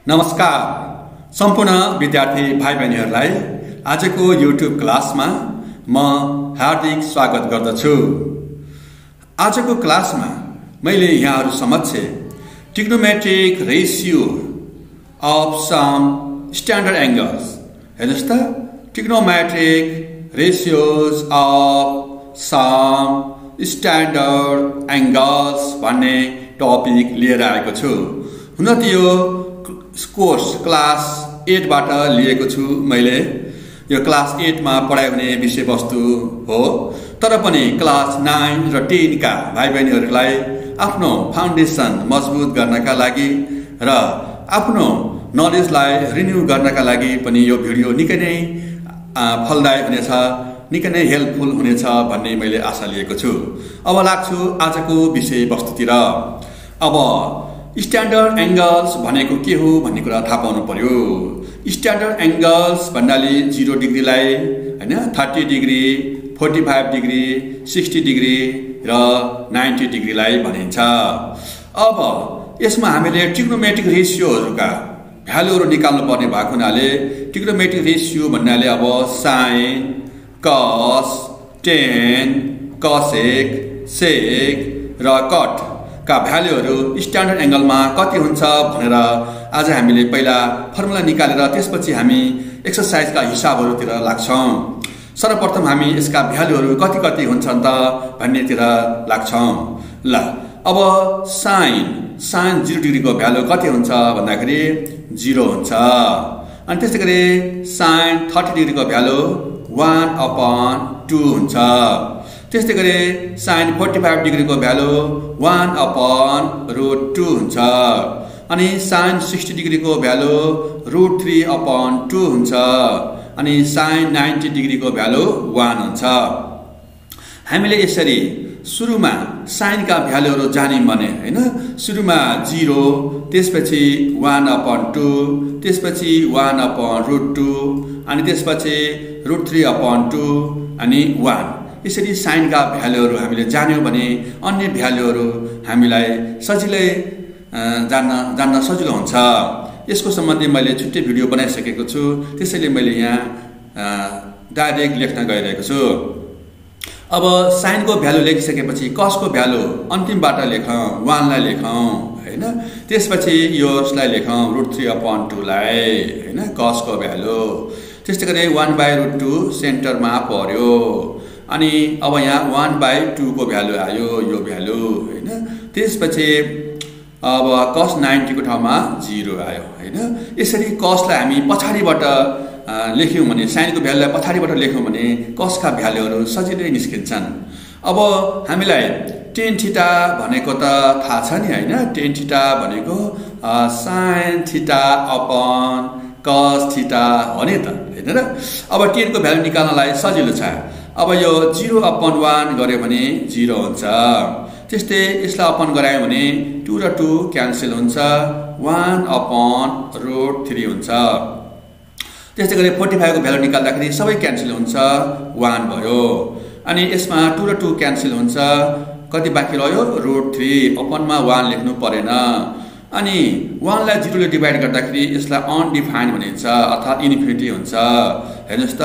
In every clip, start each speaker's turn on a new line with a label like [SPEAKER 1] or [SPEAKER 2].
[SPEAKER 1] नमस्कार सम्पूर्ण विद्यार्थी भाइ बहिनीहरूलाई आजको युट्युब क्लासमा म हार्दिक स्वागत गर्दछु। आजको क्लासमा मैले यहाँहरू समक्ष trigonometric ratio of some standard angles हेर्नुस् त trigonometric ratios of some standard angles भन्ने टपिक लिएर आएको छु। हुन त यो कोर्स क्लास 8 बाट लिएको छु। मैले यो क्लास 8 मा पढाइ हुने विषयवस्तु हो, तर पनि क्लास 9 र 10 का भाइ बहिनीहरूलाई आफ्नो फाउन्डेसन मजबुत गर्नका लागि र आफ्नो नलेजलाई रिन्यू गर्नका लागि पनि यो भिडियो निकै नै फलदायी हुनेछ, निकै नै हेल्पफुल हुनेछ भन्ने मैले आशा लिएको छु। अब लाग्छु आजको विषयवस्तुतिर। अब स्ट्यान्डर्ड एंगल्स भनेको के हो भन्ने कुरा थाहा पाउनु पर्यो। स्ट्यान्डर्ड एंगल्स भन्नाले 0 डिग्रीलाई हैन 30 डिग्री, 45 डिग्री, 60 डिग्री र 90 डिग्रीलाई भनिन्छ। अब यसमा हामीले ट्रिग्नोमेट्रिक रेशियोहरुका भ्यालुहरु निकाल्नु पर्ने भएको हुनाले ट्रिग्नोमेट्रिक रेशियो भन्नाले अब sin, cos, tan, cosec, sec र cot का भ्यालुहरु स्ट्यान्डर्ड एंगलमा कति हुन्छ भनेर आज हामीले पहिला फर्मुला निकालेर त्यसपछि हामी एक्सरसाइजका हिसाबहरुतिर लाग्छौं। सर्वप्रथम हामी यसका भ्यालुहरु कति कति हुन्छन् त भन्नेतिर लाग्छौं। ल अब sin 0 डिग्रीको भ्यालु कति हुन्छ भन्दाखेरि 0 हुन्छ। अनि त्यसैगरी sin 30 डिग्रीको भ्यालु 1/2 हुन्छ। त्यस्तै गरी sin 45 डिग्रीको भ्यालु 1/√2 हुन्छ। अनि sin 60 डिग्रीको भ्यालु √3/2 हुन्छ। अनि sin 90 डिग्रीको भ्यालु 1 हुन्छ। हामीले यसरी सुरुमा sin का भ्यालुहरु जान्यौं भने हैन, सुरुमा 0, त्यसपछि 1/2, त्यसपछि 1/√2 अनि त्यसपछि √3/2 अनि 1। यसरी sin का भ्यालुहरु हामीले जान्यौं भने अन्य भ्यालुहरु हामीलाई सजिलै जान्न सजिलो हुन्छ। यसको सम्बन्धी मैले छुट्टै भिडियो बनाइसकेको छु, त्यसैले मैले यहाँ डाइरेक्ट लेख्न गइरहेको छु। अब sin को भ्यालु लेखिसकेपछि cos को भ्यालु अन्तिमबाट लेखौं, 1 लाई लेखौं हैन। त्यसपछि यसलाई लेखौं √3/2 लाई हैन, cos को भ्यालु। त्यस्तै गरी 1/√2 सेन्टरमा पर्यो। अनि अब यहाँ 1/2 को भ्यालु आयो, यो भ्यालु हैन। त्यसपछि अब cos 90 को ठाउँमा 0 आयो हैन। यसरी cos लाई हामी पछाडीबाट लेख्यौं भने, sin को भ्यालुलाई पछाडीबाट लेख्यौं भने cos का भ्यालुहरु सजिलै निस्किन्छन्। अब हामीलाई tan थीटा भनेको त थाहा छ नि हैन। tan थीटा भनेको sin theta upon cos theta हो नि त हैन र। अब tan को भ्यालु निकाल्नलाई सजिलो छ। अब यो 0/1 गर्यो भने 0 हुन्छ। त्यस्तै यसलाई अपन गरायो भने 2 र 2 क्यान्सल हुन्छ, 1/√3 हुन्छ। त्यस्तै गरी 45 को भ्यालु निकाल्दाखेरि सबै क्यान्सल हुन्छ, 1 भयो। अनि यसमा 2 र 2 क्यान्सल हुन्छ, कति बाँकी रह्यो √3, अपनमा 1 लेख्नु परेन। अनि 1 लाई 0 ले डिभाइड गर्दाखेरि यसलाई अनडिफाइन्ड भनिन्छ, अर्थात इन्फिनिटी हुन्छ। हेर्नुस् त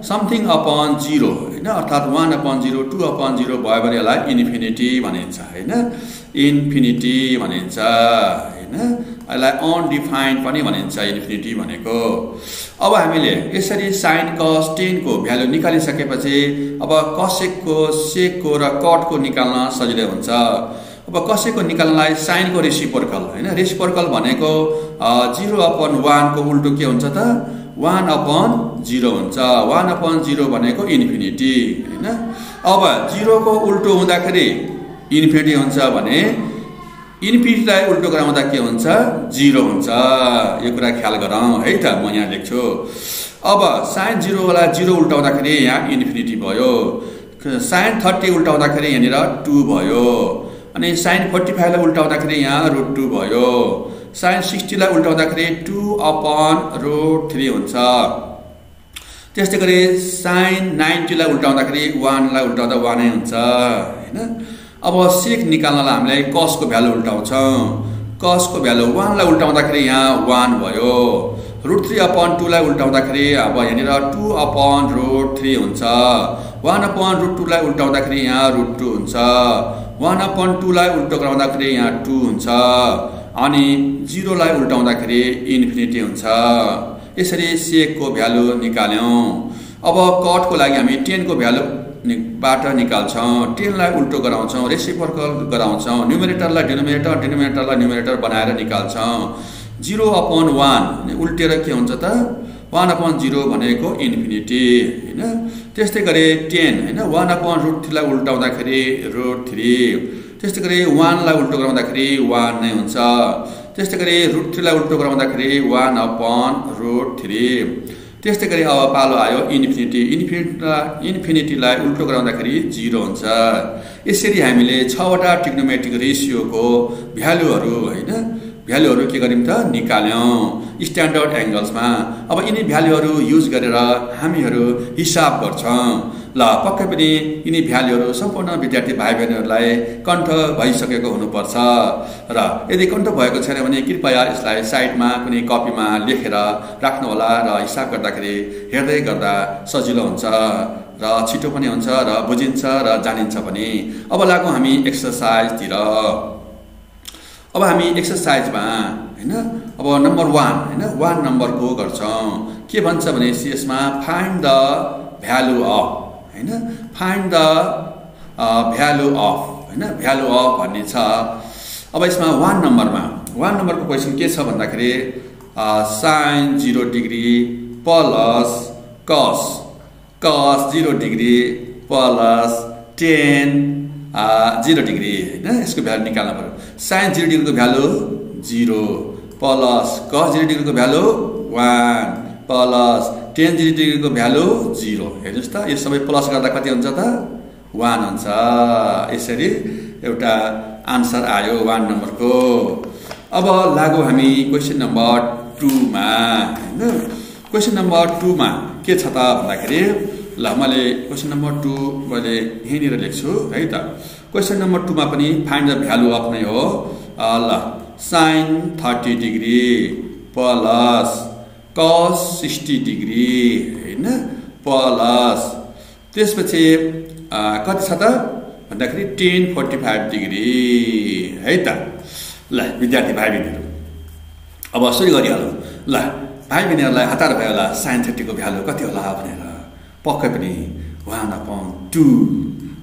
[SPEAKER 1] समथिङ अपन 0 हैन, अर्थात 1/0, 2/0 भयो भने यसलाई इन्फिनिटी भनिन्छ हैन, इन्फिनिटी भनिन्छ हैन। यसलाई अनडिफाइन्ड पनि भनिन्छ इन्फिनिटी भनेको। अब हामीले यसरी sin cos tan को भ्यालु निकालिसकेपछि अब cosec को, sec को र cot को निकाल्न सजिलै हुन्छ। अब cosec को निकाल्नलाई sin को रेसिप्रोकल हैन, रेसिप्रोकल भनेको 0/1 को उल्टो के हुन्छ त 1/0 हुन्छ। 1/0 भनेको इन्फिनिटी हैन। अब 0 को उल्टो हुँदाखेरि इन्फिनिटी हुन्छ भने इन्फिनिटीलाई उल्टो गराउँदा के हुन्छ 0 हुन्छ। यो कुरा ख्याल गरौँ है त। म यहाँ लेख्छु। अब sin 0 वाला 0 उल्टाउँदाखेरि यहाँ इन्फिनिटी भयो। sin 30 उल्टाउँदाखेरि यहाँनिर 2 भयो। अनि sin 45 लाई उल्टाउँदाखेरि यहाँ √2 भयो। sin 60 लाई उल्टाउँदाखेरि 2/√3 हुन्छ। त्यस्तै गरी sin 90 लाई उल्टाउँदाखेरि 1 लाई उल्टाउँदा 1 नै हुन्छ हैन। अब sec निकाल्नलाई हामीलाई cos को भ्यालु उल्टाउँछौं। कसको भ्यालु 1 लाई उल्टाउँदाखेरि यहाँ 1 भयो। √3/2 लाई उल्टाउँदाखेरि अब यहाँनिर 2/√3 हुन्छ। 1/√2 लाई उल्टाउँदाखेरि यहाँ √2 हुन्छ। 1/2 लाई उल्टो गराउँदाखेरि यहाँ 2 हुन्छ। अनि 0 लाई उल्टाउँदाखेरि इन्फिनिटी हुन्छ। यसरी सेक को भ्यालु निकाल्यौं। अब कट को लागि हामी 10 को भ्यालु बाट निकाल्छौं। 10 लाई उल्टो गराउँछौं, रेसिप्रोकल गराउँछौं, न्युमरेटरलाई डिनोमिनेटर, डिनोमिनेटरलाई न्युमरेटर बनाएर निकाल्छौं। 0/1 उल्टेर के हुन्छ त 1/0 भनेको इन्फिनिटी हैन। त्यस्तै गरी 10 हैन 1/√3 लाई उल्टाउँदाखेरि √3। त्यस्तै गरी 1 लाई उल्टो गराउँदाखेरि 1 नै हुन्छ। त्यस्तै गरी √3 लाई उल्टो गराउँदाखेरि 1/√3। त्यस्तै गरी अब पालो आयो इन्फिनिटी। इन्फिनिटीलाई उल्टो गराउँदाखेरि 0 हुन्छ। यसरी हामीले 6 वटा ट्रिग्नोमेट्रिक रेशियोको भ्यालुहरु हैन भ्यालुहरु के गर्यौं त निकाल्यौं स्ट्यान्डर्ड एंगल्समा। अब यिनी भ्यालुहरु युज गरेर हामीहरु हिसाब गर्छौं। ल पक्कै पनि यिनी भ्यालुहरु सम्पूर्ण विद्यार्थी भाइबहिनीहरुलाई कण्ठ भइसकेको हुनुपर्छ। र यदि कण्ठ भएको छैन भने कृपया यसलाई साइडमा कुनै कपीमा लेखेर राख्नु होला र हिसाब गर्दाखेरि हेर्दै गर्दा सजिलो हुन्छ र छिटो पनि हुन्छ र बुझिन्छ र जानिन्छ पनि। अब लागौं हामी एक्सरसाइज तिर। अब हामी एक्सरसाइजमा हैन अब नम्बर 1 हैन 1 नम्बरको गर्छौं। के भन्छ भने यसमा फाइन्ड द भ्यालु अफ हैन फाइन्ड द भ्यालु अफ हैन भ्यालु अफ भन्ने छ। अब यसमा 1 नम्बरको क्वेशन के छ भन्दाखेरि sin 0 degree plus cos 0 degree plus tan 0 degree हैन यसको भ्यालु निकाल्न पर्यो। sin 0 डिग्रीको भ्यालु 0 प्लस cos 0 डिग्रीको भ्यालु 1 प्लस tan 0 डिग्रीको भ्यालु 0। हेर्नुस् त यो सबै प्लस गर्दा कति हुन्छ त 1 हुन्छ। यसरी एउटा आन्सर आयो 1 नम्बरको। अब लागौ हामी क्वेशन नम्बर 2 मा हैन। क्वेशन नम्बर 2 मा के छ त भन्दाखेरि ल मैले क्वेशन नम्बर 2 मैले यहीँनिर लेख्छु है त। क्वेशन नम्बर 2 मा पनि फाइन्ड द भ्यालु अफ नै हो। ल sin 30 degree plus cos 60 degree हैन प्लस त्यसपछि कति छ त भन्दाखेरि tan 45 डिग्री है त। ल विद्यार्थी भाइबहिनीहरु अब सुरु गरिहालौं। ल भाइबहिनीहरुलाई हतार भयो होला sin 30 को भ्यालु कति होला भनेर। पक्कै पनि 1/2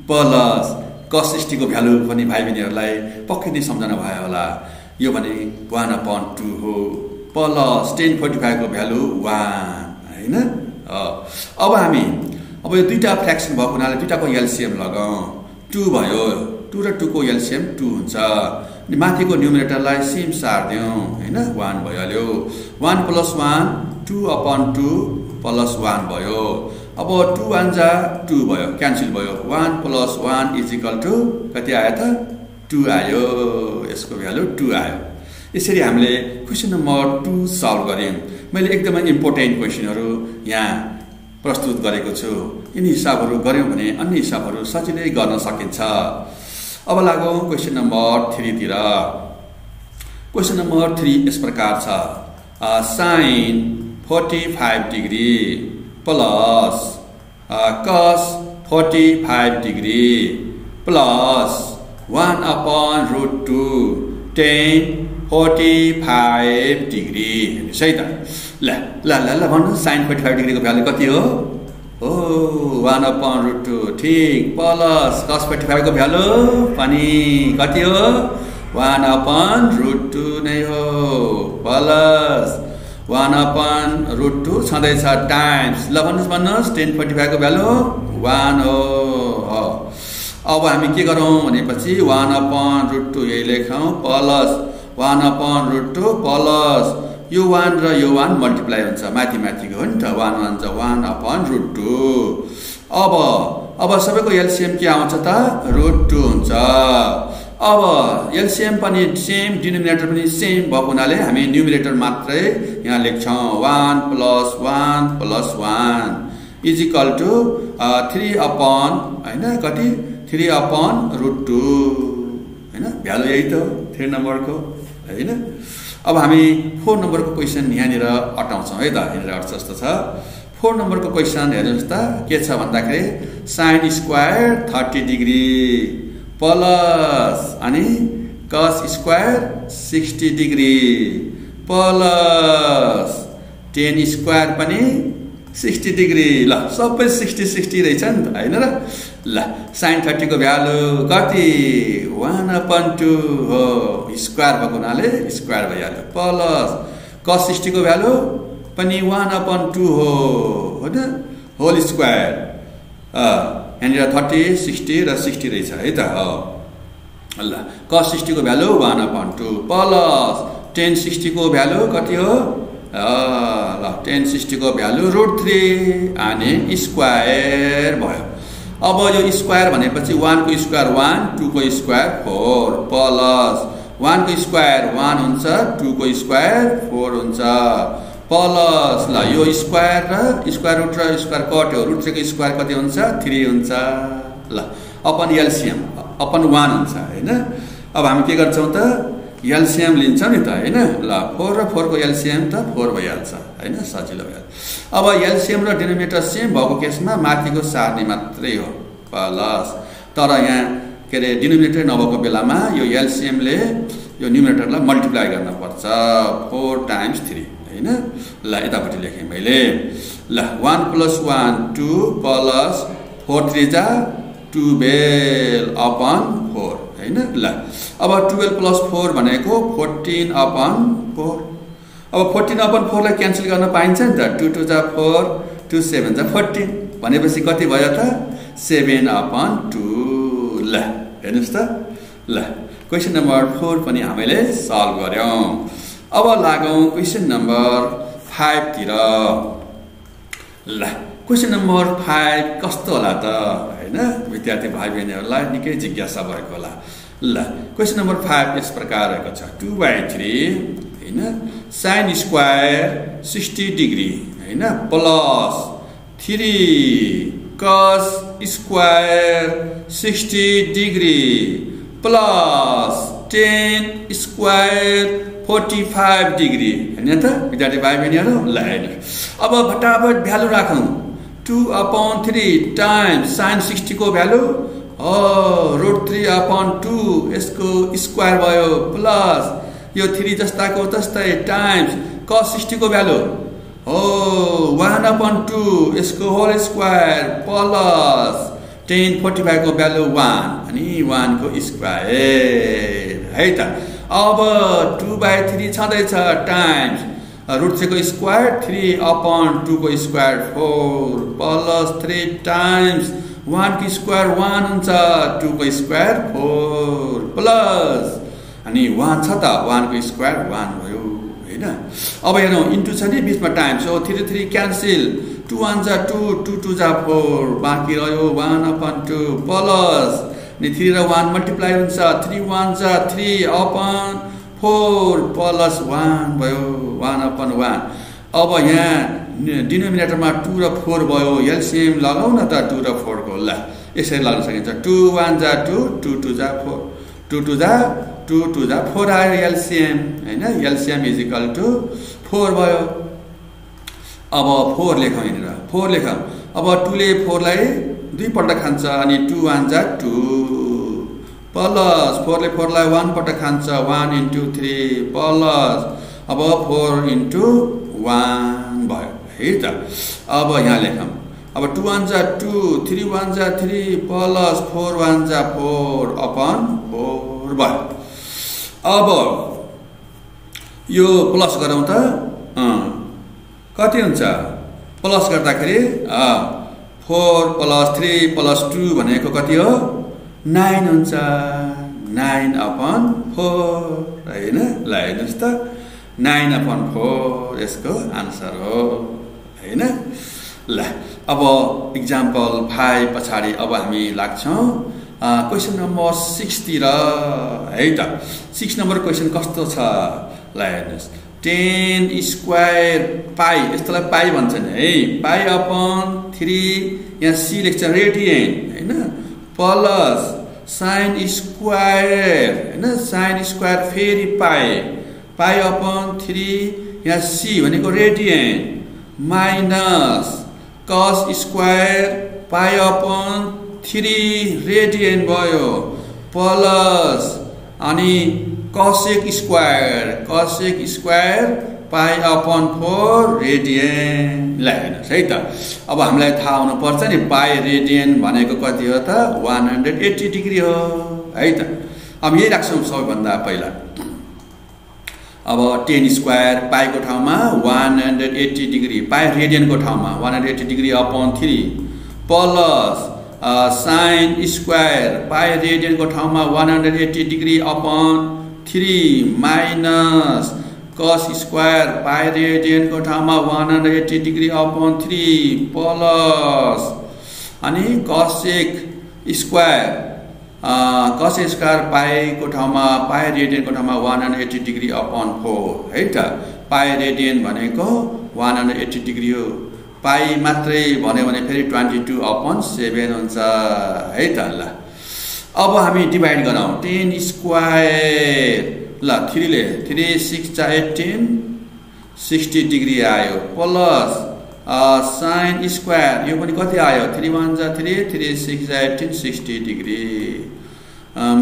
[SPEAKER 1] प्लस cos 60 को भ्यालु पनि भाइबहिनीहरुलाई पक्कै नै सम्झना भयो होला। यो भने 1/2 हो प्लस tan 45 को भ्यालु 1 हैन। अब हामी अब यो दुईटा फ्र्याक्सन भएको हुनाले दुईटाको एलसीएम लगाऊ। 2 भयो 2 र 2 को एलसीएम 2 हुन्छ। अनि माथिको न्युमरेटरलाई सेम सार्दियौ हैन 1 भइहाल्यो। 1 + 1 2/2 प्लस 1 भयो। अब 2 1 जा 2 भयो क्यान्सल भयो। 1 + 1 = कति आयो त 2 आयो। यसको भ्यालु 2 आयो। यसरी हामीले क्वेशन नम्बर 2 सल्भ गर्यौं। मैले एकदमै इम्पोर्टेन्ट क्वेशनहरु यहाँ प्रस्तुत गरेको छु। यिनी हिसाबहरु गर्यौं भने अन्य हिसाबहरु सजिलै गर्न सकिन्छ। अब लागौं क्वेशन नम्बर 3 तिर। क्वेशन नम्बर 3 यस प्रकार छ sin 45 degree plus cos 45 degree plus 1/√2 tan 45 degree सही त। ल भन्नु sin 45 डिग्रीको भ्यालु कति हो? 1/√2 ठीक प्लस cos 45 को भ्यालु पनि कति हो 1/√2 नै हो प्लस 1/√2 छँदैछ टाइम्स ल भन्नुस् tan 45 को भ्यालु 1 हो। अब हामी के गरौँ भनेपछि 1/√2 यही लेखौँ प्लस 1/√2 प्लस यो 1 र यो 1 मल्टिप्लाई हुन्छ माथि माथिको हो नि त 1 1 जा 1/√2। अब सबैको एलसीएम के आउँछ त √2 हुन्छ। अब एलसीएम पनि सेम डिनोमिनेटर पनि सेम भएको हुनाले हामी न्युमरेटर मात्रै यहाँ लेख्छौं 1 + 1 + 1 = 3/, हैन कति 3/√2 हैन भ्यालु यही त 3 नम्बरको हैन। अब हामी 4 नम्बरको क्वेसन यहाँनिर अटाउँछौँ है त। यहाँनिर अर्थ जस्तो छ 4 नम्बरको क्वेसन हेर्नुहोस् त के छ भन्दाखेरि sin स्क्वायर 30 डिग्री प्लस अनि cos square 60 degree plus tan square पनि 60 डिग्री। ल सबै 60 रहेछ नि त हैन र। ल sin 30 को भ्यालु कति 1/2 हो स्क्वायर भएको हुनाले स्क्वायर भइहाल्यो प्लस cos 60 को भ्यालु पनि 1/2 हो हैन होल स्क्वायर। यहाँनिर 30 60 र 60 रहेछ है त। ल cos 60 को भ्यालु 1/2 प्लस tan 60 को भ्यालु कति हो ल tan 60 को भ्यालु √3 अनि स्क्वायर भयो। अब यो स्क्वायर भनेपछि 1 को स्क्वायर 1 2 को स्क्वायर 4 प्लस 1 को स्क्वायर 1 हुन्छ 2 को स्क्वायर 4 हुन्छ प्लस ल यो स्क्वायर र स्क्वायर रुट र स्क्वायर कट्यो √3 को स्क्वायर कति हुन्छ 3 हुन्छ। ल अपन एलसीएम अपन 1 हुन्छ हैन। अब हामी के गर्छौं त एलसीएम लिन्छौं नि त हैन। ल 4 र 4 को एलसीएम त 4 भइहाल्छ हैन सजिलो भयो। अब एलसीएम र डिनोमिनेटर सेम भएको केसमा माथिको सार्ने मात्रै हो प्लस तर यहाँ के रे डिनोमिनेटर नभएको बेलामा यो एलसीएम ले यो न्युमिनेटरलाई मल्टिप्लाई गर्न पर्छ 4 टाइम्स 3 हैन। ल यतापट्टि लेखे मैले ल 1 + 1 2 प्लस 4 3 जा 12/4 हैन। ल अब 12 + 4 भनेको 14/4। अब 14/4 लाई क्यान्सल गर्न पाइन्छ नि त 2 2 जा 4 2 7 जा 14 भनेपछि कति भयो त 7/2। ल हेर्नुस् त। ल क्वेशन नम्बर 4 पनि हामीले सल्भ गर्यौं। अब लागौं क्वेशन नम्बर 5 तिर। ल क्वेशन नम्बर 5 कस्तो होला त हैन विद्यार्थी भाइ बहिनीहरुलाई निकै जिज्ञासा भएको होला। ल क्वेशन नम्बर 5 यस प्रकार रहेको छ 2/3 हैन sin स्क्वायर 60 डिग्री हैन plus 3 cos square 60 degree plus tan square 45 degree हैन त विद्यार्थी भाइ बहिनीहरु। ल अब फटाफट भ्यालु राखौं 2/3 टाइम्स sin 60 को भ्यालु √3/2 यसको स्क्वायर भयो प्लस यो 3 जस्ताको तस्तै टाइम्स cos 60 को भ्यालु 1/2 यसको होल स्क्वायर प्लस tan 45 को भ्यालु 1 अनि 1 को स्क्वायर है त। अब 2/3 छँदैछ टाइम्स √3 को स्क्वायर 3/2 को स्क्वायर 4 प्लस 3 टाइम्स 1 को स्क्वायर 1 हुन्छ 2 को स्क्वायर 4 प्लस अनि 1 छ त 1 को स्क्वायर 1 भयो हैन। अब हेरौं इन्टु छ नि बीचमा टाइम्स हो 3 3 क्यान्सल 2 1 जा 2 2 2 जा 4 बाँकी रह्यो 1/2 प्लस नि 3 र 1 मल्टिप्लाई हुन्छ 3 1 जा 3/4 प्लस 1 भयो 1/1। अब यहाँ डिनोमिनेटरमा 2 र 4 भयो एलसीएम लगाउ न त 2 र 4 को। ल यसरी लाग्न सकिन्छ 2 1 जा 2 2 2 जा 4 2 2 जा 2 2 जा 4 आयो एलसीएम हैन। एलसीएम = 4 भयो। अब 4 लेखौं यहाँनिर 4 लेखौं। अब 2 ले 4 लाई दुई पल्ट खान्छ अनि 2 1 जा 2 प्लस 4 ले 4 लाई 1 पल्ट खान्छ 1 * 3 प्लस अब 4 * 1 भयो है त। अब यहाँ लेखौं अब 2 1 जा 2 3 1 जा 3 प्लस 4 1 जा 4/4 भयो। अब यो प्लस गरौं त कति हुन्छ प्लस गर्दाखेरि 4 + 3 + 2 भनेको कति हो 9 हुन्छ 9/4 हैन। ल हेर्नुस् त 9/4 यसको आन्सर हो हैन। ल अब एक्जाम्पल 5 पछाडी अब हामी लाग्छौं क्वेशन नम्बर 6 तिर है त। 6 नम्बर क्वेशन कस्तो छ ल हेर्नुस् tan स्क्वायर पाई यसलाई पाई भन्छन् है पाई/3 यहाँ c लेख्छ रेडियन हैन प्लस साइन स्क्वायर हैन साइन स्क्वायर फेरि पाई पाई अपन 3 यहाँ सी भनेको radian minus cos square pi upon 3 radian भयो प्लस अनि cosec square pi upon 4 radian ल हेर्नुस् है त अब हामीलाई थाहा हुनु पर्छ नि पाई रेडियन भनेको कति हो त 180 डिग्री हो है त अब यही राख्छौं सबैभन्दा पहिला अब tan स्क्वायर पाई को ठाउँमा 180 डिग्री पाई रेडियन को ठाउँमा 180 degree upon 3 plus sine square pi radian को ठाउँमा 180 degree upon 3 minus cos square pi radian को ठाउँमा 180 डिग्री अपन 3 प्लस अनि cosec स्क्वायर पाई को ठाउँमा पाई रेडियन को ठाउँमा 180 डिग्री अपन 4 है त पाई रेडियन भनेको 180 डिग्री हो पाई मात्रै भन्यो भने फेरि 22 अपन 7 हुन्छ है त ल अब हामी डिभाइड गरौँ tan स्क्वायर ल 3 ले 3 6 जा 18 60 डिग्री आयो प्लस साइन स्क्वायर यो पनि कति आयो 3 1 जा 3 3 6 जा 18 60 डिग्री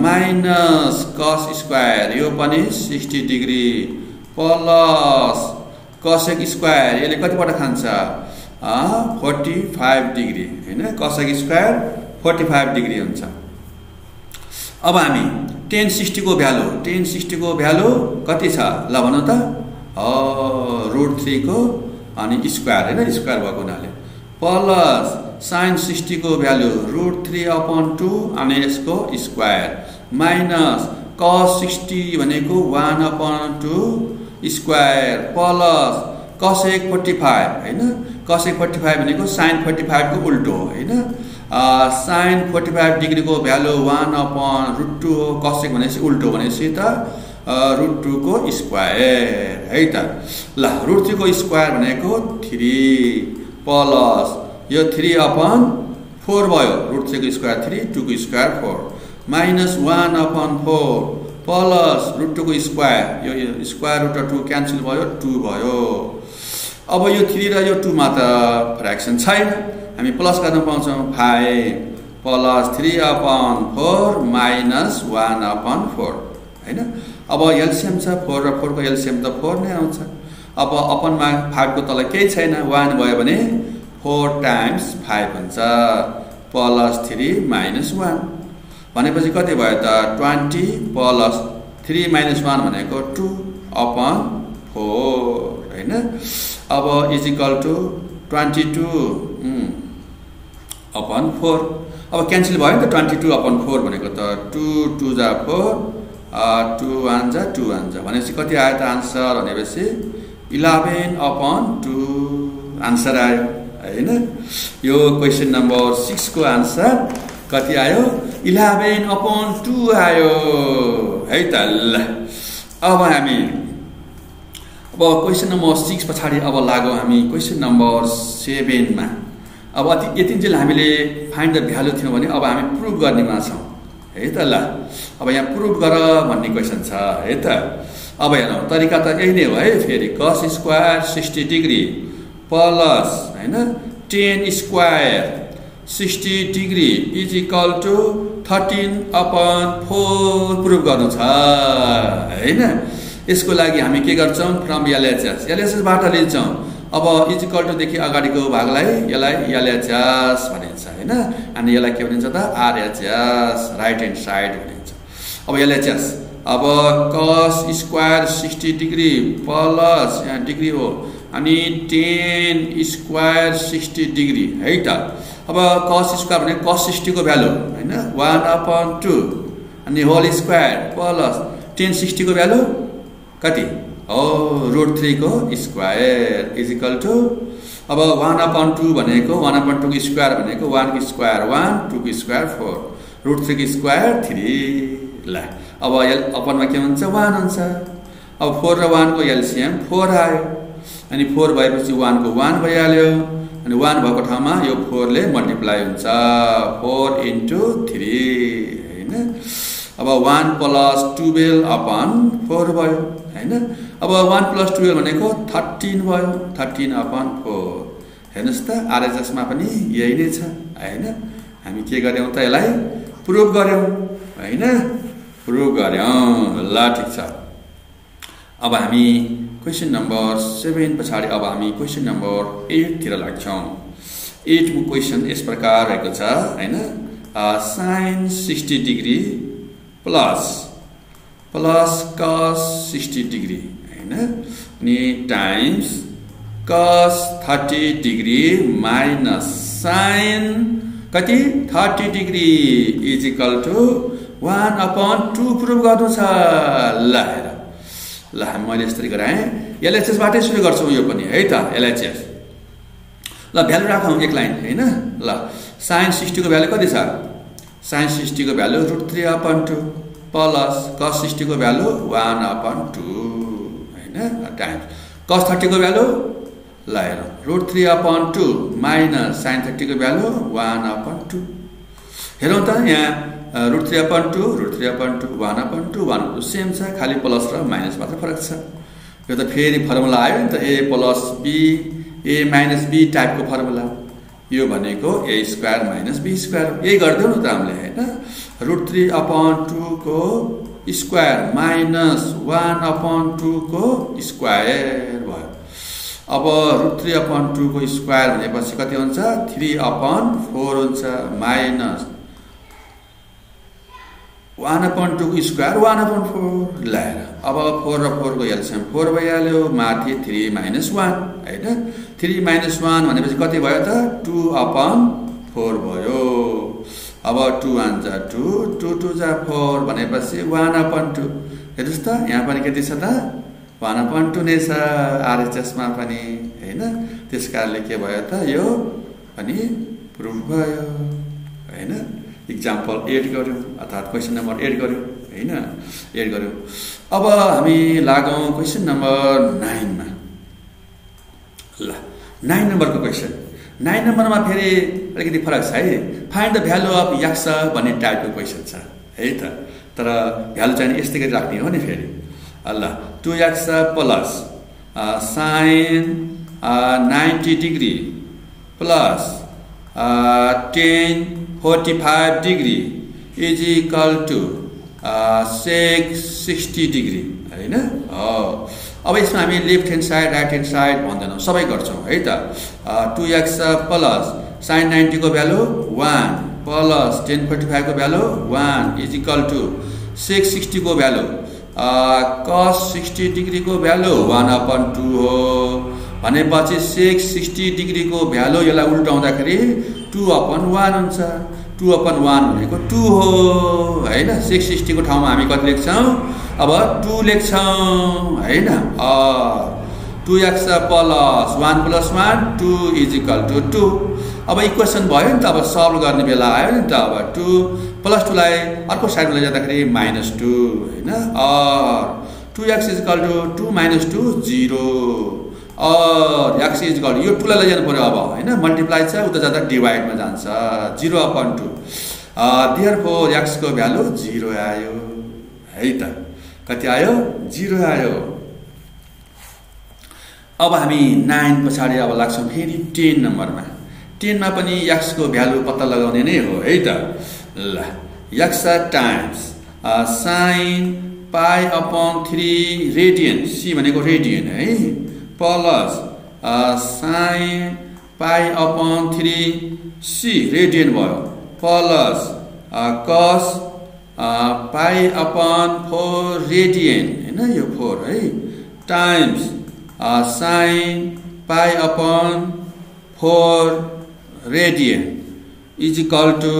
[SPEAKER 1] माइनस cos स्क्वायर यो पनि 60 डिग्री प्लस cosec स्क्वायर यसले कतिबाट खान्छ 45 डिग्री हैन cosec स्क्वायर 45 डिग्री हुन्छ अब हामी tan 60 को भ्यालु कति छ ल भनौं त √3 को अनि स्क्वायर हैन स्क्वायर भएको हुनाले प्लस sin 60 को भ्यालु √3 अपन 2 अनि यसको स्क्वायर माइनस cos 60 भनेको 1 अपन 2 स्क्वायर प्लस cosec 45 हैन cosec 45 भनेको sin 45 को उल्टो हो हैन sin 45 डिग्री को भ्यालु 1 अपन √2 हो cosec भनेपछि उल्टो भनेपछि त √2 को स्क्वायर है त ल √3 को स्क्वायर भनेको 3 प्लस यो 3 अपन 4 भयो √3 को स्क्वायर 3 2 को स्क्वायर 4 माइनस 1 अपन 4 प्लस √2 को स्क्वायर यो स्क्वायर रुट 2 क्यान्सल भयो 2 भयो अब यो 3 र यो 2 मा त फ्र्याक्सन छैन हामी प्लस गर्न पाउँछौं 5 प्लस 3 अपन 4 माइनस 1 अपन 4 हैन अब एलसीएम छ 4 र 4 को एलसीएम त 4 नै आउँछ अब अपन मा 5 को तल केही छैन 1 भयो भने 4 टाइम्स 5 हुन्छ प्लस 3 माइनस 1 भनेपछि कति भयो त 20 प्लस 3 माइनस 1 भनेको 2 अपन 4 हैन अब इज इक्वल टु 22 अपन 4 अब क्यान्सल भयो नि त 22 अपन 4 भनेको त 2 2 जा 4 2 1 जा 2 1 जा भनेपछि कति आयो त आन्सर भनेपछि 11 अपन 2 आन्सर आयो हैन यो क्वेशन नम्बर 6 को आन्सर कति आयो 11 अपन 2 आयो है त ल अब हामी अब क्वेशन नम्बर 6 पछाडी अब लागौं हामी क्वेशन नम्बर 7 मा अब यतिन्जेल हामीले फाइन्ड द भ्यालु थियौ भने अब हामी प्रुभ गर्नेमा छौं है त ल अब यहाँ प्रुभ गर भन्ने क्वेशन छ है त अब हेरौं तरिका त यही नै हो है फेरि cos स्क्वायर 60 डिग्री प्लस हैन tan square 60 degree is equal to 13 अपन 4 प्रुभ गर्नु छ हैन यसको लागि हामी के गर्छौं फ्रम LHS बाट लिन्छौं अब इज इक्वल टु देखि अगाडिको भागलाई यसलाई LHS भनिन्छ हैन अनि यसलाई के भनिन्छ त RHS राइट ह्यान्ड साइड भनिन्छ अब LHS अब cos स्क्वायर 60 डिग्री प्लस यहाँ डिग्री हो अनि tan स्क्वायर 60 डिग्री है त अब cos स्क्वायर भने cos 60 को भ्यालु हैन 1 अपन 2 अनि होल स्क्वायर प्लस tan 60 को भ्यालु कति √3 को स्क्वायर इज इक्वल टु अब 1 अपन 2 भनेको 1 अपन 2 को स्क्वायर भनेको 1 को स्क्वायर 1 2 को स्क्वायर 4 √3 को स्क्वायर 3 ल अब अपन मा के हुन्छ 1 हुन्छ अब 4 र 1 को एलसीएम 4 आयो अनि 4 भएपछि 1 को 1 भइहाल्यो अनि 1 भएको ठाउँमा यो 4 ले मल्टिप्लाई हुन्छ 4 * 3 हैन। अब 1 + 12 अपन 4 भयो हैन। अब 1 + 12 भनेको 13 भयो, 13 अपन 4। हेर्नुस् त RHS मा पनि यही नै छ हैन। हामी के गर्यौं त यसलाई प्रुभ गर्यौं हैन, प्रुभ गर्यौं। ल ठीक छ। अब हामी क्वेशन नम्बर 7 पछाडी अब हामी क्वेशन नम्बर 8 तिर लाग्छौं। 8 को क्वेशन यस प्रकार रहेको छ हैन। sin 60 degree plus cos 60 degree हैन, अनि times cos 30 degree minus sin कति 30 degree is equal to 1/2 prove गर्नु छ। ल हेर, ल मैले यसरी गराएँ। LHS बाटै सुरु गर्छौं यो पनि है त। LHS ल भ्यालु राखौं एक लाइन हैन। ल sin 60 को भ्यालु कति छ? sin 60 को भ्यालु √3/2 प्लस cos 60 को भ्यालु 1/2 हैन, टाइम्स cos 30 को भ्यालु ल हेर √3/2 माइनस sin 30 को भ्यालु 1/2। हेरौं त यहाँ √3/2 1/2 1/2 सेम छ, खाली प्लस र माइनस मात्र फरक छ। यो त फेरि फर्मुला आयो नि त, a + b a - b टाइपको फर्मुला। यो भनेको a² - b²। यही गर्दियौ न त हामीले हैन। √3/2 को स्क्वायर माइनस 1/2 को स्क्वायर भयो। अब √3/2 को स्क्वायर भनेपछि कति हुन्छ? 3/4 हुन्छ माइनस 1/2 को स्क्वायर 1/4। ल अब 4 र 4 को एलसिएम 4 भइहाल्यो, माथि 3 - 1 हैन। 3 - 1 भनेपछि कति भयो त? 2/4 भयो। अब 2 1 जा 2 2 2 जा 4 भनेपछि 1/2। हेर्नुस् त यहाँ पनि कति छ त? 1/2 नै छ RHS मा पनि हैन। त्यसकारणले के भयो त? यो पनि प्रुफ भयो हैन। एक्जाम्पल 8 गर्यौं अर्थात क्वेशन नम्बर 8 गर्यौं हैन, 8 गर्यौं। अब हामी लागौं क्वेशन नम्बर 9 मा। ल 9 नम्बरको क्वेशन। 9 नम्बरमा फेरि अलिकति फरक छ है। Find the value of x भन्ने टाइपको क्वेशन छ है त। तर भ्यालु चाहिँ यस्तै गरी राख्ने हो नि फेरि। ल 2x plus sin 90 degree plus tan 45 degree is equal to sec 60 degree हैन। अब यसमा हामी left hand side right hand side भन्दैनौं, सबै गर्छौं है त। 2x प्लस sin 90 को भ्यालु 1 प्लस tan 45 को value 1 is equal to sec 60 को भ्यालु cos 60 डिग्री को भ्यालु 1/2 हो भनेपछि sec 60 डिग्री को भ्यालु यसलाई उल्टाउँदाखेरि 2/1 हुन्छ। 2/1 भनेको 2 हो हैन। sec 60 को ठाउँमा हामी कति लेख्छौं? अब 2 लेख्छौं हैन। 2x plus 1 + 1 2 is equal to 2। अब इक्वेसन भयो नि त। अब सल्भ गर्ने बेला आयो नि त। अब 2 + 2 लाई अर्को साइडमा लैजाँदाखेरि -2 हैन। 2x इज इक्वल टु 2 - 2 0 और x इज इक्वल यो 2 लाई लैजानु पर्यो अब हैन। मल्टिप्लाई छ उता जाँदा डिवाइडमा जान्छ 0/2। देयरफोर x को भ्यालु 0 आयो है त। कति आयो? 0 आयो। अब हामी 9 पछाडी अब लाग्छौं फेरि 10 नम्बरमा। 10 मा पनि x को भ्यालु पत्ता लगाउने नै हो है त। ल x times sin π/3 radian, c भनेको रेडियन है, प्लस sin π/3 c रेडियन भयो प्लस cos π/4 रेडियन हैन, यो 4 है, times sin π/4 radian is equal to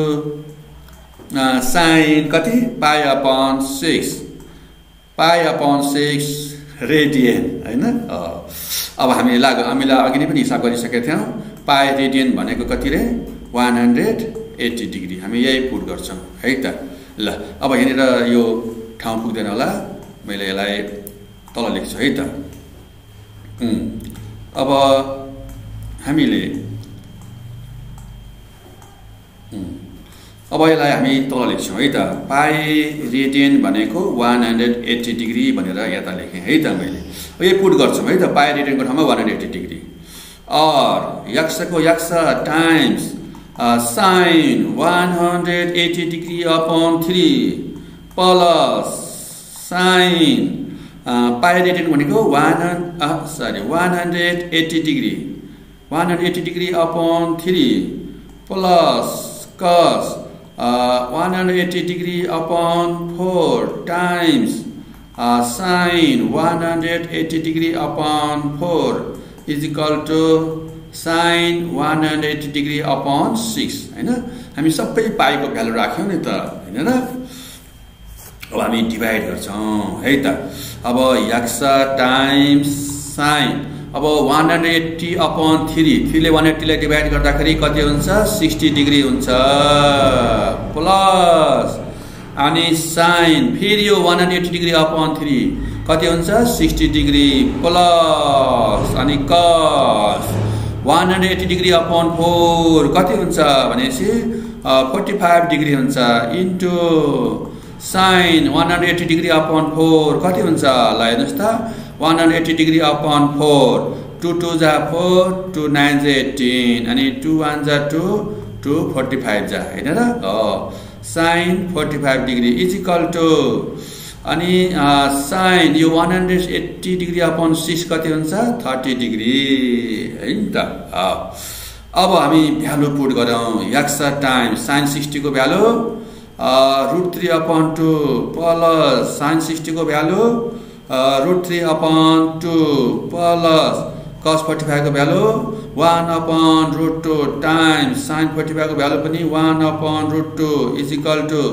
[SPEAKER 1] sin कति? π/6 π/6 रेडियन हैन। अब हामीले अघि नै पनि हिसाब गरिसकेका थियौं। पाइ रेडियन भनेको कति रे? 180 डिग्री। हामी यही पुट गर्छौं है त। ल अब यहाँनिर यो ठाउँ पुग्दैन होला, मैले यसलाई तल लेख्छु है त। अब हामीले अब यसलाई हामी तल लेख्छौँ है त। पाई रेडियन भनेको 180 डिग्री भनेर यता लेखेँ है त मैले। यो पुट गर्छौँ है त, पाई रेडियनको ठाउँमा 180 डिग्री। और यक्षको यक्ष times sine 180 degree upon 3 plus sine pi radian भनेको 180 degree 180 degree upon 3 plus cos 180 degree upon 4 times sine 180 degree upon 4 is equal to sine 180 degree upon 6 हैन। हामी सबै पाईको भ्यालु राख्यौं नि त हैन र। अब हामी डिभाइड गर्छौं है त। अब यक्ष टाइम्स साइन अब 180 अपॉन 3 ले 180 लाई डिभाइड गर्दाखेरि कति हुन्छ 60 डिग्री हुन्छ प्लस अनि साइन फेरि यो 180 डिग्री अपॉन 3 कति हुन्छ 60 डिग्री प्लस अनि कस 180 डिग्री अपॉन 4 कति हुन्छ भनेपछि 45 डिग्री हुन्छ इन्टु साइन 180 डिग्री अपॉन 4 कति हुन्छ ल हेर्नुस् त 180 डिग्री अपॉन 4 2 2 जा 4 2 9 जा 18 अनि 2 1 जा 2 2 45 जा हैन र। Sine 45 degree is equal to अनि साइन यो 180 डिग्री अपॉन 6 कति हुन्छ 30 डिग्री है नि त। अब हामी भ्यालु पुट गरौँ यक्ष टाइम साइन 60 को भ्यालु √3 अपॉन 2 प्लस साइन 60 को भ्यालु √3 अपॉन 2 प्लस cos 45 को भ्यालु 1 अपॉन √2 टाइम्स साइन 45 को भ्यालु पनि 1 upon √2 is equal to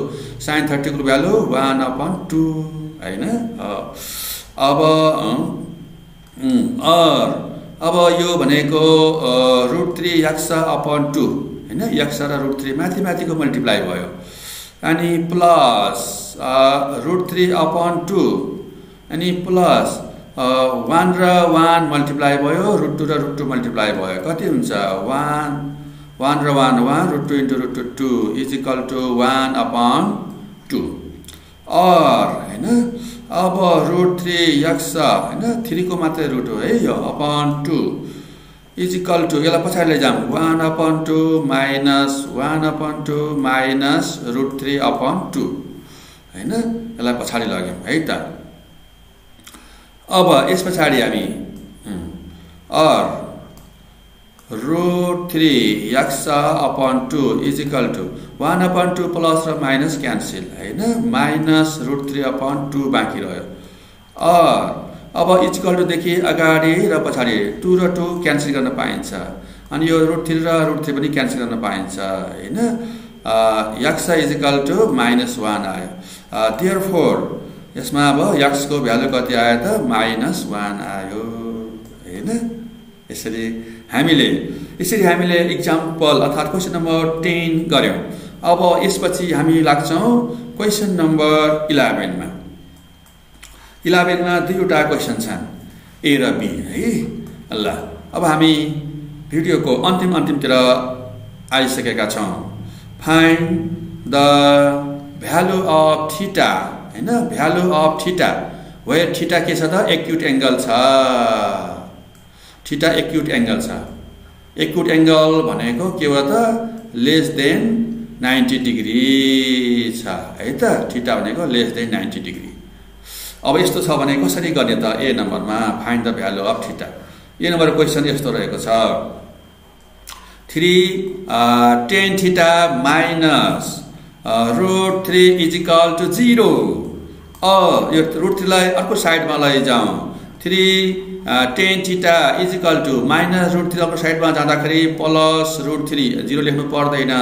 [SPEAKER 1] sine 30 को भ्यालु 1 अपॉन 2 हैन। अब यो भनेको √3 यक्ष अपॉन 2 हैन। यक्ष र √3 माथि माथिको मल्टिप्लाई भयो अनि प्लस √3 अपॉन 2 अनि प्लस 1 र 1 मल्टिप्लाई भयो √2 र √2 मल्टिप्लाई भयो कति हुन्छ 1 र 1 1 √2 into √2 is equal to 1 upon 2 और हैन। अब √3 यक्ष हैन 3 को मात्रै रुट हो है यो अपॉन 2 इज इक्वल टु यसलाई पछाडि लैजाम 1 upon 2 minus 1 upon 2 minus √3 upon 2 हैन। यसलाई पछाडि लग्यौं है त। अब यस पछाडि हामी और √3 यक्ष upon 2 is equal to 1 upon 2 plus र माइनस क्यान्सल हैन माइनस √3 अपॉन 2 बाँकी रह्यो। और अब इक्वल टु देखि अगाडि र पछाडि 2 र 2 क्यान्सल गर्न पाइन्छ अनि यो √3 र √3 पनि क्यान्सल गर्न पाइन्छ हैन। यक्ष इज इक्वल टु -1 आयो। देयरफोर यसमा अब यक्ष को भ्यालु कति आयो त -1 आयो हैन। यसरी हामीले एक्जाम्पल अर्थात क्वेशन नम्बर 10 गर्यौं। अब यसपछि हामी लाग्छौं क्वेशन नम्बर 11 मा। 11 मा दुईवटा क्वेशन छन् ए र बी है। ल अब हामी भिडियोको अन्तिमतिर आइसकेका छौं। Find the value of theta हैन। Value of theta where theta के छ त एक्युट एंगल छ। थीटा एक्युट एंगल छ। एक्युट एंगल भनेको के हो त लेस देन 90 डिग्री छ है त। थीटा भनेको लेस देन 90 डिग्री। अब यस्तो छ भने कसरी गर्ने त ए नम्बरमा find the value of theta. A number question यस्तो रहेको छ 3 tan theta minus √3 is equal to 0। यो √3 लाई अर्को साइडमा लैजाउँ 3 tan theta is equal to minus √3 अर्को साइडमा जाँदाखेरि प्लस √3 0 लेख्नु पर्दैन।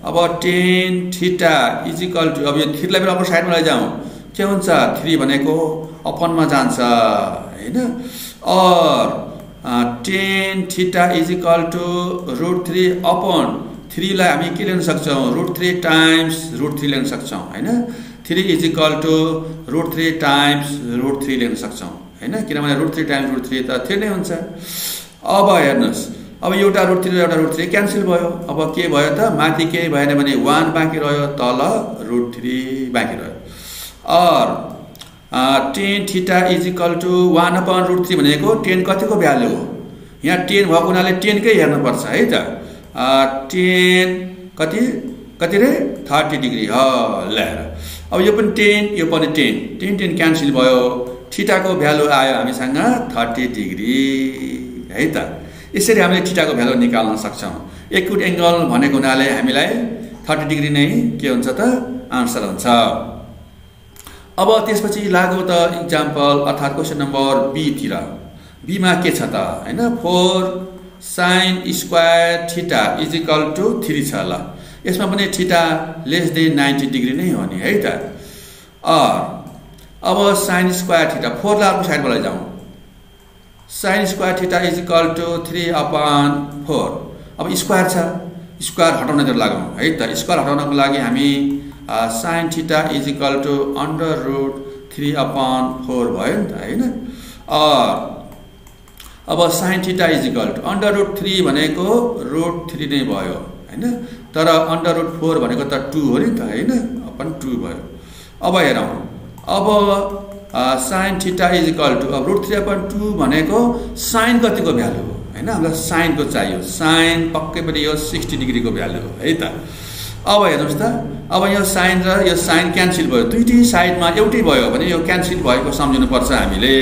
[SPEAKER 1] अब tan theta is equal to अब यो 3 लाई पनि अर्को साइडमा लैजाउँ के हुन्छ 3 भनेको अपनमा जान्छ हैन। और tan theta is equal to √3 upon 3 लाई हामी के लिन सक्छौं √3 टाइम्स √3 लिन सक्छौं हैन। 3 इज इक्वल टु √3 टाइम्स √3 लिन सक्छौं हैन किनभने √3 टाइम्स √3 त 3 नै हुन्छ। अब हेर्नुस् अब एउटा रुट 3 र एउटा रुट 3 क्यान्सल भयो। अब के भयो त, माथि केही भएन भने 1 बाँकी रह्यो, तल रुट 3 बाँकी रह्यो। और tan theta is equal to 1/√3 भनेको tan कतिको भ्यालु हो, यहाँ 10 भएको हुनाले 10 कै हेर्नुपर्छ है त। tan कति रे 30 डिग्री ह ल्याएर अब यो पनि 10 यो पनि 10 क्यान्सल भयो, थीटाको भ्यालु आयो हामीसँग 30 डिग्री है त। यसरी हामीले थीटाको भ्यालु निकाल्न सक्छौं। एक्युट एंगल भनेको हुनाले हामीलाई 30 डिग्री नै के हुन्छ त आन्सर हुन्छ। अब त्यसपछि लागौ त इक्जाम्पल अर्थात् क्वेशन नम्बर बी तिर। बी मा के छ त हैन, 4 sin square theta is equal to 3 छ। ल यसमा पनि थीटा लेस देन 90 डिग्री नै हो नि है त। अब sin स्क्वायर थीटा 4 ला अर्को साइडमा लैजाउँ। sin square theta is equal to 3/4। अब स्क्वायर छ, स्क्वायर हटाउनतिर लागौँ है त। स्क्वायर हटाउनको लागि हामी sin theta is equal to √3/4 भयो नि त हैन। अब sin theta is equal to √3 भनेको √3 नै भयो हैन, तर √4 भनेको त 2 हो नि त हैन, अपन 2 भयो। अब हेरौँ, अब sin theta is equal to अब √3/2 भनेको sin कतिको भ्यालु हो हैन, हामीलाई sin को चाहियो। sin पक्कै पनि यो 60 डिग्री को भ्यालु हो है त। अब हेर्नुस् त, अब यो sin र यो sin क्यान्सल भयो, दुईटै साइडमा एउटै भयो भने यो क्यान्सल भएको सम्झिनु पर्छ हामीले।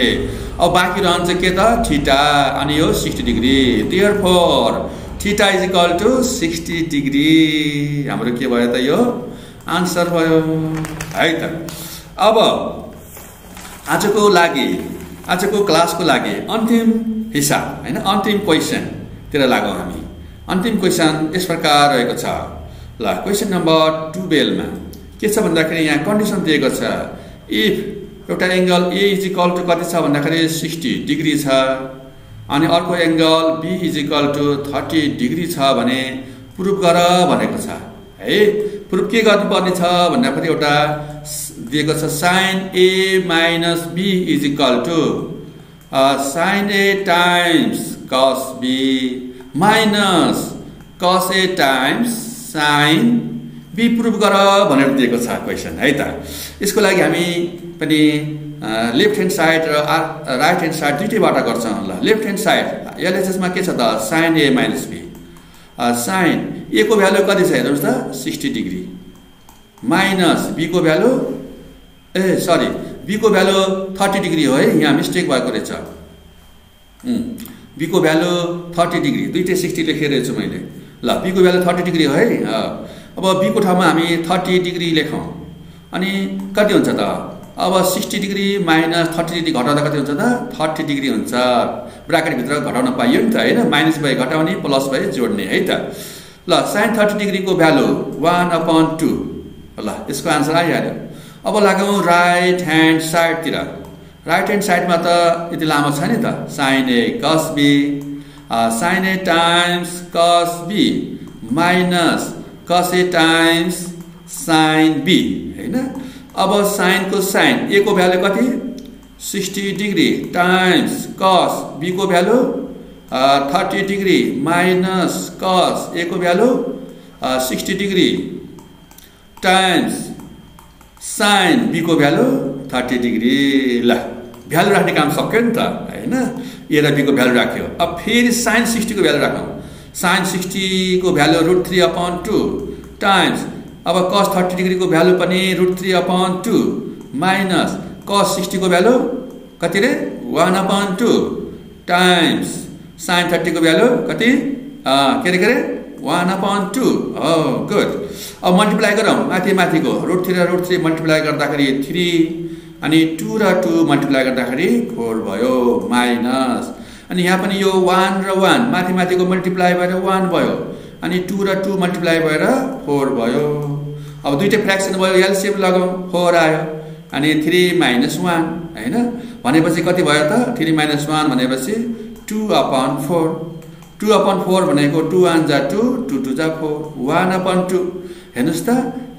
[SPEAKER 1] अब बाँकी रहन्छ के त थीटा, अनि यो 60 degree. Therefore theta is equal to 60 degree हाम्रो के भयो त यो आन्सर भयो है त। अब आजको क्लासको लागि अन्तिम हिसाब हैन, अन्तिम क्वेशन तिर लागौँ हामी। अन्तिम क्वेशन यस प्रकार रहेको छ। ल क्वेशन नम्बर 12 मा के छ भन्दाखेरि यहाँ कन्डिसन दिएको छ, इफ एउटा angle A is equal to कति छ भन्दाखेरि 60 डिग्री छ, अनि अर्को angle B is equal to 30 degree छ भने प्रुफ गर भनेको छ है। प्रुफ के गर्नुपर्ने छ भन्दाखेरि एउटा दिएको छ sin a minus b is equal to sin a times cos b minus cos a times sin b proof गर भनेर दिएको छ क्वेशन है त। यसको लागि हामी पनि लेफ्ट ह्यान्ड साइड र राइट ह्यान्ड साइड दुईटैबाट गर्छौं। ल लेफ्ट ह्यान्ड साइड एलएचएस मा के छ त sin a minus b, sin a को भ्यालु कति छ हेर्नुस् त 60 डिग्री, माइनस b को भ्यालु b को भ्यालु 30 डिग्री हो है, यहाँ मिस्टेक भएको रहेछ। b को भ्यालु 30 डिग्री, दुईटै 60 लेखेको छु मैले। ल b को भ्यालु 30 डिग्री हो है। अब b को ठाउँमा हामी 30 डिग्री लेखौँ, अनि कति हुन्छ त अब 60 डिग्री माइनस 30 डिग्री घटाउँदा कति हुन्छ त 30 डिग्री हुन्छ। ब्राकेट भित्र घटाउन पाइयो नि त हैन, माइनस भए घटाउने प्लस भए जोड्ने है त। ल sin 30 डिग्री को भ्यालु 1/2। ल यसको आन्सर आइहाल्यो। अब लागौँ राइट ह्यान्ड साइड तिर। राइट ह्यान्ड साइडमा त यति लामो छ नि त, sin a cos b, sin a times cos b minus cos a times sin b हैन। अब sin को sin a को भ्यालु कति 60 डिग्री टाइम्स cos b को value 30 degree minus cos a को value 60 degree times sin b को value 30 degree. ल value राख्ने काम सक्यो नि त हैन, a र b को भ्यालु राख्यो। अब फेरि sin 60 को भ्यालु राखौँ। sin 60 को भ्यालु √3/2 टाइम्स अब cos 30 डिग्री को भ्यालु पनि √3/2 माइनस cos 60 को भ्यालु कति रे 1/2 टाइम्स sin 30 को भ्यालु कति के रे 1/2। गुड। अब मल्टिप्लाई गरौँ माथिको √3 र √3 मल्टिप्लाई गर्दाखेरि 3, अनि 2 र 2 मल्टिप्लाई गर्दाखेरि 4 भयो माइनस, अनि यहाँ पनि यो 1 र 1 माथिको मल्टिप्लाई भएर 1 भयो, अनि 2 र 2 मल्टिप्लाई भएर 4 भयो। अब दुईटै फ्र्याक्सन भयो, एलसीएम लगाउँ 4 आयो, अनि 3 - 1 हैन भनेपछि कति भयो त 3 - 1 भनेपछि 2/4। 2/4 भनेको 2 1 जा 2, 2 2 जा 4, 1/2। हेर्नुस् त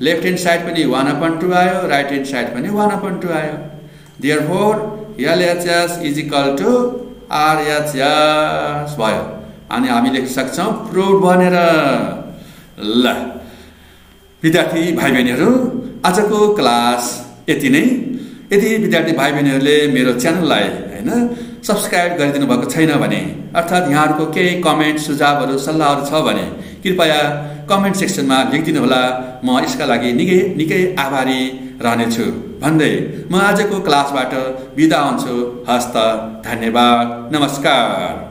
[SPEAKER 1] लेफ्ट ह्यान्ड साइड पनि 1/2 आयो, राइट ह्यान्ड साइड पनि 1/2 आयो। Therefore LHS is equal to RHS भयो। अनि हामी लेख्न सक्छौँ प्राउड भनेर। ल विद्यार्थी भाइ बहिनीहरू, आजको क्लास यति नै। यदि विद्यार्थी भाइ बहिनीहरूले मेरो च्यानललाई सब्सक्राइब गरिदिनु भएको छैन भने, अर्थात् यहाँहरूको केही कमेन्ट सुझावहरू सल्लाहहरू छ भने कृपया कमेन्ट सेक्सनमा लेखिदिनु होला। म यसका लागि निकै आभारी रहनेछु भन्दै म आजको क्लासबाट बिदा हुन्छु। हस्त, धन्यवाद, नमस्कार।